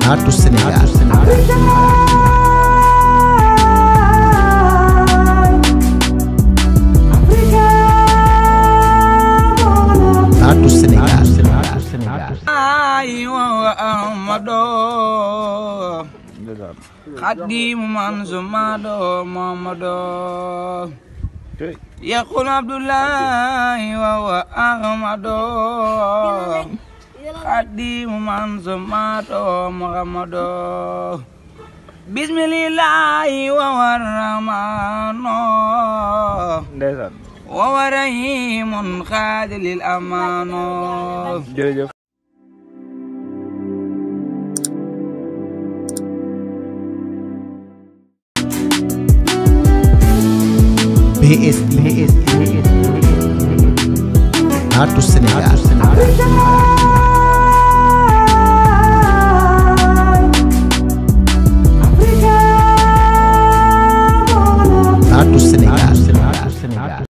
Ratu Sénégal. Ratu Sénégal. Khadim man Zumado Mamado Yakun Abdullahi wa Ahmado Khadim man Zumado Muhammado Bismillahi wa Rahmano wa Rahimun Khadilil Amano. BSD Ratu Sénégal. Ratu Sénégal.